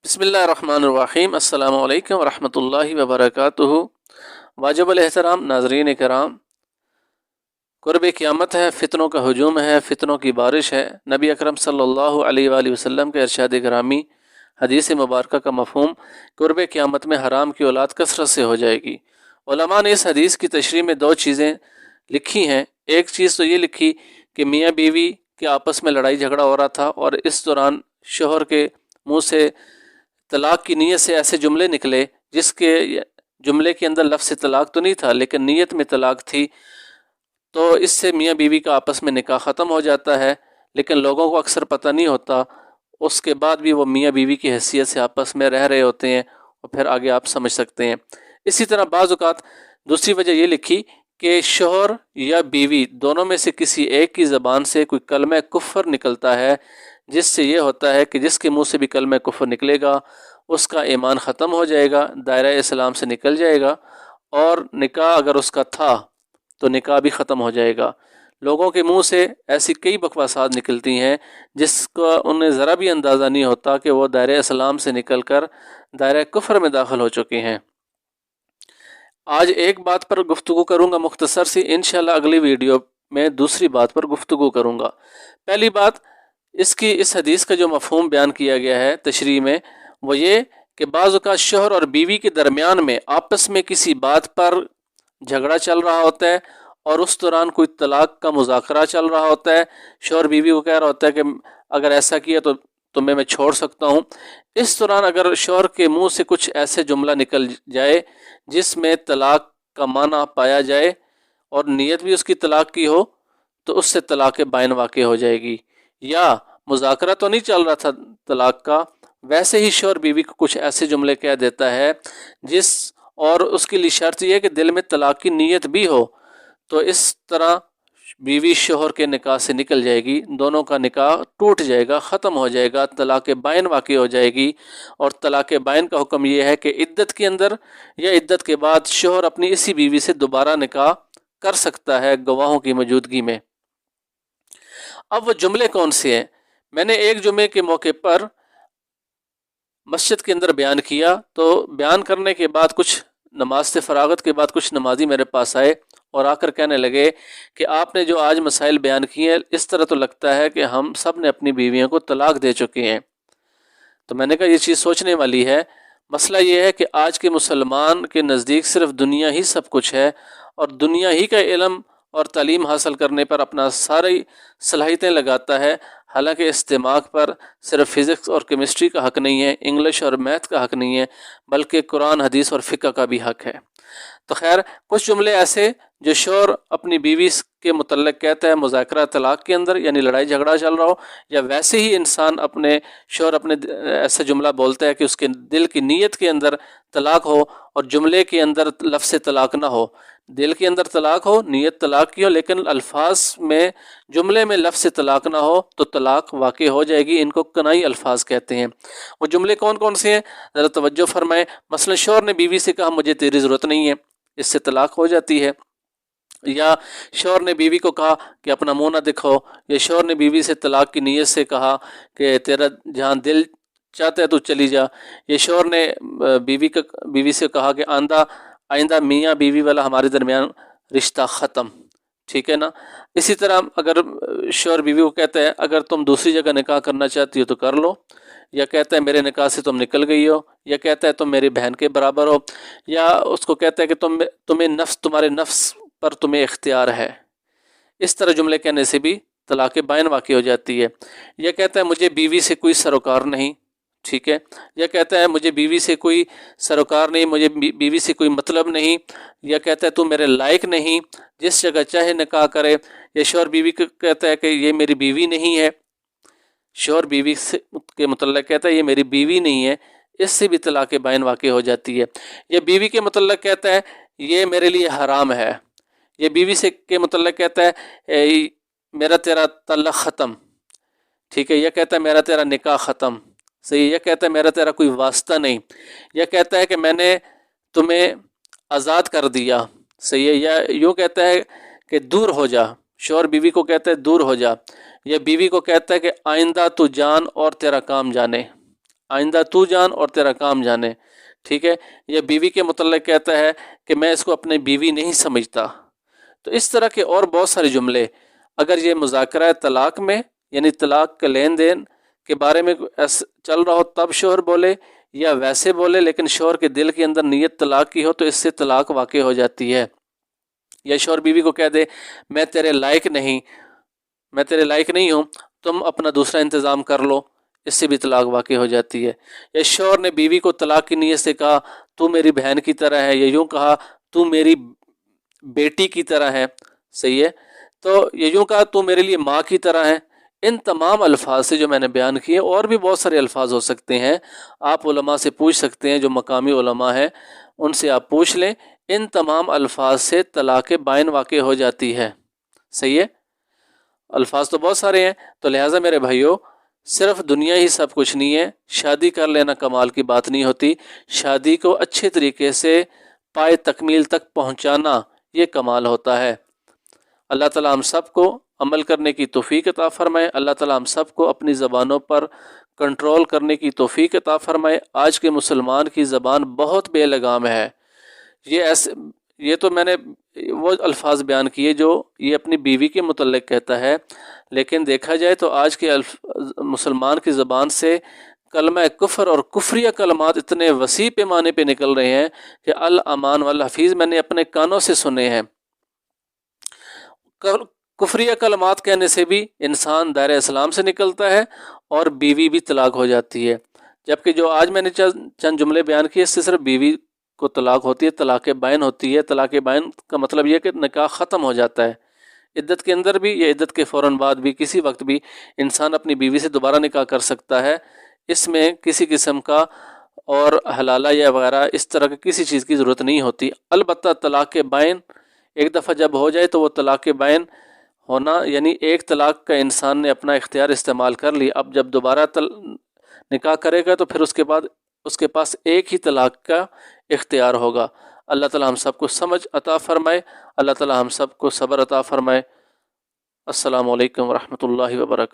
بسم اللہ الرحمن الرحیم۔ السلام علیکم ورحمۃ اللہ وبرکاتہ۔ واجب الاحترام ناظرین کرام، قرب قیامت ہے، فتنوں کا ہجوم ہے، فتنوں کی بارش ہے۔ نبی اکرم صلی اللہ علیہ وآلہ وسلم کے ارشاد گرامی حدیث مبارکہ کا مفہوم قرب قیامت میں حرام کی اولاد کثرت سے ہو جائے گی۔ علماء نے اس حدیث کی تشریح میں دو چیزیں لکھی ہیں۔ ایک چیز تو یہ لکھی کہ میاں بیوی کے آپس میں لڑائی جھگڑا ہو رہا تھا اور اس دوران شوہر کے منہ سے طلاق کی نیت سے ایسے جملے نکلے جس کے جملے کے اندر لفظ طلاق تو نہیں تھا لیکن نیت میں طلاق تھی، تو اس سے میاں بیوی کا آپس میں نکاح ختم ہو جاتا ہے، لیکن لوگوں کو اکثر پتہ نہیں ہوتا۔ اس کے بعد بھی وہ میاں بیوی کی حیثیت سے آپس میں رہ رہے ہوتے ہیں، اور پھر آگے آپ سمجھ سکتے ہیں۔ اسی طرح بعض اوقات دوسری وجہ یہ لکھی کہ شوہر یا بیوی دونوں میں سے کسی ایک کی زبان سے کوئی کلمہ کفر نکلتا ہے، جس سے یہ ہوتا ہے کہ جس کے منہ سے بھی کلمہ کفر نکلے گا اس کا ایمان ختم ہو جائے گا، دائرہ اسلام سے نکل جائے گا، اور نکاح اگر اس کا تھا تو نکاح بھی ختم ہو جائے گا۔ لوگوں کے منہ سے ایسی کئی بکواسات نکلتی ہیں جس کا انہیں ذرا بھی اندازہ نہیں ہوتا کہ وہ دائرہ اسلام سے نکل کر دائرہ کفر میں داخل ہو چکے ہیں۔ آج ایک بات پر گفتگو کروں گا مختصر سی، انشاءاللہ اگلی ویڈیو میں دوسری بات پر گفتگو کروں گا۔ پہلی بات، اس حدیث کا جو مفہوم بیان کیا گیا ہے تشریح میں، وہ یہ کہ بعض اوقات شوہر اور بیوی کے درمیان میں آپس میں کسی بات پر جھگڑا چل رہا ہوتا ہے اور اس دوران کوئی طلاق کا مذاکرہ چل رہا ہوتا ہے۔ شوہر بیوی کو کہہ رہا ہوتا ہے کہ اگر ایسا کیا تو تمہیں میں چھوڑ سکتا ہوں۔ اس دوران اگر شوہر کے منہ سے کچھ ایسے جملہ نکل جائے جس میں طلاق کا معنی پایا جائے اور نیت بھی اس کی طلاق کی ہو، تو اس سے طلاق بائن واقع ہو جائے گی۔ یا مذاکرہ تو نہیں چل رہا تھا طلاق کا، ویسے ہی شوہر بیوی کو کچھ ایسے جملے کہہ دیتا ہے اور اس کے لیے شرط یہ ہے کہ دل میں طلاق کی نیت بھی ہو، تو اس طرح بیوی شوہر کے نکاح سے نکل جائے گی، دونوں کا نکاح ٹوٹ جائے گا، ختم ہو جائے گا، طلاق بائن واقع ہو جائے گی۔ اور طلاق بائن کا حکم یہ ہے کہ عدت کے اندر یا عدت کے بعد شوہر اپنی اسی بیوی سے دوبارہ نکاح کر سکتا ہے گواہوں کی موجودگی میں۔ اب وہ جملے کون سے ہیں؟ میں نے ایک جمعے کے موقع پر مسجد کے اندر بیان کیا، تو بیان کرنے کے بعد کچھ نماز سے فراغت کے بعد کچھ نمازی میرے پاس آئے اور آ کر کہنے لگے کہ آپ نے جو آج مسائل بیان کیے ہیں، اس طرح تو لگتا ہے کہ ہم سب نے اپنی بیویوں کو طلاق دے چکے ہیں۔ تو میں نے کہا یہ چیز سوچنے والی ہے۔ مسئلہ یہ ہے کہ آج کے مسلمان کے نزدیک صرف دنیا ہی سب کچھ ہے، اور دنیا ہی کا علم اور تعلیم حاصل کرنے پر اپنا ساری صلاحیتیں لگاتا ہے، حالانکہ اس دماغ پر صرف فزکس اور کیمسٹری کا حق نہیں ہے، انگلش اور میتھ کا حق نہیں ہے، بلکہ قرآن حدیث اور فقہ کا بھی حق ہے۔ تو خیر، کچھ جملے ایسے جو شوہر اپنی بیوی کے متعلق کہتا ہے مذاکرہ طلاق کے اندر، یعنی لڑائی جھگڑا چل رہا ہو، یا ویسے ہی انسان شوہر اپنے ایسا جملہ بولتا ہے کہ اس کے دل کی نیت کے اندر طلاق ہو اور جملے کے اندر لفظ طلاق نہ ہو۔ دل کے اندر طلاق ہو، نیت طلاق کی ہو، لیکن الفاظ میں جملے میں لفظ طلاق نہ ہو تو طلاق واقع ہو جائے گی۔ ان کو کنائی الفاظ کہتے ہیں۔ وہ جملے کون کون سے ہیں ذرا توجہ فرمائیں۔ مثلا شوہر نے بیوی سے کہا مجھے تیری ضرورت نہیں ہے، اس سے طلاق ہو جاتی ہے۔ یا شوہر نے بیوی کو کہا کہ اپنا منہ نہ دکھاؤ، یا شوہر نے بیوی سے طلاق کی نیت سے کہا کہ تیرا جہاں دل چاہتا ہے تو چلی جا، یا شوہر نے بیوی سے کہا کہ آئندہ میاں بیوی والا ہمارے درمیان رشتہ ختم، ٹھیک ہے نا۔ اسی طرح اگر شوہر بیوی کو کہتا ہے اگر تم دوسری جگہ نکاح کرنا چاہتی ہو تو کر لو، یا کہتا ہے میرے نکاح سے تم نکل گئی ہو، یا کہتا ہے تم میری بہن کے برابر ہو، یا اس کو کہتا ہے کہ تمہارے نفس پر تمہیں اختیار ہے، اس طرح جملے کہنے سے بھی طلاق بائن واقع ہو جاتی ہے۔ یا کہتا ہے مجھے بیوی سے کوئی سروکار نہیں، ٹھیک ہے، یا کہتا ہے مجھے بیوی سے کوئی سروکار نہیں، مجھے بیوی سے کوئی مطلب نہیں، یا کہتا ہے تو میرے لائق نہیں، جس جگہ چاہے نکاح کرے۔ یا شوہر بیوی کو کہتا ہے کہ یہ میری بیوی نہیں ہے، شوہر بیوی کے متعلق کہتا ہے یہ میری بیوی نہیں ہے، اس سے بھی طلاق بائن واقع ہو جاتی ہے۔ یا بیوی کے متعلق کہتا ہے یہ میرے لیے حرام ہے، یہ بیوی کے متعلق کہتا ہے میرا تیرا تعلق ختم، ٹھیک ہے، یہ کہتا ہے میرا تیرا نکاح ختم، صحیح، یہ کہتا ہے میرا تیرا کوئی واسطہ نہیں، یہ کہتا ہے کہ میں نے تمہیں آزاد کر دیا، صحیح ہے، یا یوں کہتا ہے کہ دور ہو جا، شوہر بیوی کو کہتا ہے دور ہو جا، یا بیوی کو کہتا ہے کہ آئندہ تو جان اور تیرا کام جانے، آئندہ تو جان اور تیرا کام جانے، ٹھیک ہے۔ یہ بیوی کے متعلق کہتا ہے کہ میں اس کو اپنی بیوی نہیں سمجھتا۔ تو اس طرح کے اور بہت سارے جملے اگر یہ مذاکرہ طلاق میں، یعنی طلاق کے لین دین کے بارے میں چل رہا ہو تب شوہر بولے، یا ویسے بولے لیکن شوہر کے دل کے اندر نیت طلاق کی ہو، تو اس سے طلاق واقع ہو جاتی ہے۔ یا شوہر بیوی کو کہہ دے میں تیرے لائق نہیں ہوں، تم اپنا دوسرا انتظام کر لو، اس سے بھی طلاق واقع ہو جاتی ہے۔ یا شوہر نے بیوی کو طلاق کی نیت سے کہا تو میری بہن کی طرح ہے، یا یوں کہا تو میری بیٹی کی طرح ہے، صحیح ہے، تو یہ یوں کہا تو میرے لیے ماں کی طرح ہے۔ ان تمام الفاظ سے جو میں نے بیان کیے، اور بھی بہت سارے الفاظ ہو سکتے ہیں، آپ علماء سے پوچھ سکتے ہیں، جو مقامی علماء ہیں ان سے آپ پوچھ لیں، ان تمام الفاظ سے طلاق بائن واقع ہو جاتی ہے، صحیح ہے۔ الفاظ تو بہت سارے ہیں، تو لہٰذا میرے بھائیوں صرف دنیا ہی سب کچھ نہیں ہے، شادی کر لینا کمال کی بات نہیں ہوتی، شادی کو اچھے طریقے سے پائے تکمیل تک پہنچانا یہ کمال ہوتا ہے۔ اللہ تعالیٰ ہم سب کو عمل کرنے کی توفیق عطا فرمائے، اللہ تعالیٰ ہم سب کو اپنی زبانوں پر کنٹرول کرنے کی توفیق عطا فرمائے۔ آج کے مسلمان کی زبان بہت بے لگام ہے، یہ تو میں نے وہ الفاظ بیان کیے جو یہ اپنی بیوی کے متعلق کہتا ہے، لیکن دیکھا جائے تو آج کے مسلمان کی زبان سے کلمہ کفر اور کفریہ کلمات اتنے وسیع پیمانے پہ نکل رہے ہیں کہ الامان والحفیظ میں نے اپنے کانوں سے سنے ہیں۔ کفریہ کلمات کہنے سے بھی انسان دائرہ اسلام سے نکلتا ہے اور بیوی بھی طلاق ہو جاتی ہے، جبکہ جو آج میں نے چند جملے بیان کیے اس سے صرف بیوی کو طلاق ہوتی ہے، طلاق بائن ہوتی ہے۔ طلاق بائن کا مطلب یہ کہ نکاح ختم ہو جاتا ہے، عدت کے اندر بھی یا عدت کے فوراً بعد بھی کسی وقت بھی انسان اپنی بیوی سے دوبارہ نکاح کر سکتا ہے، اس میں کسی قسم کا اور حلالہ یا وغیرہ اس طرح کی کسی چیز کی ضرورت نہیں ہوتی۔ البتہ طلاق بائن ایک دفعہ جب ہو جائے تو وہ طلاق بائن ہونا، یعنی ایک طلاق کا انسان نے اپنا اختیار استعمال کر لی، اب جب دوبارہ نکاح کرے گا تو پھر اس کے بعد اس کے پاس ایک ہی طلاق کا اختیار ہوگا۔ اللہ تعالی ہم سب کو سمجھ عطا فرمائے، اللہ تعالی ہم سب کو صبر عطا فرمائے۔ السلام علیکم ورحمۃ اللہ وبرکاتہ۔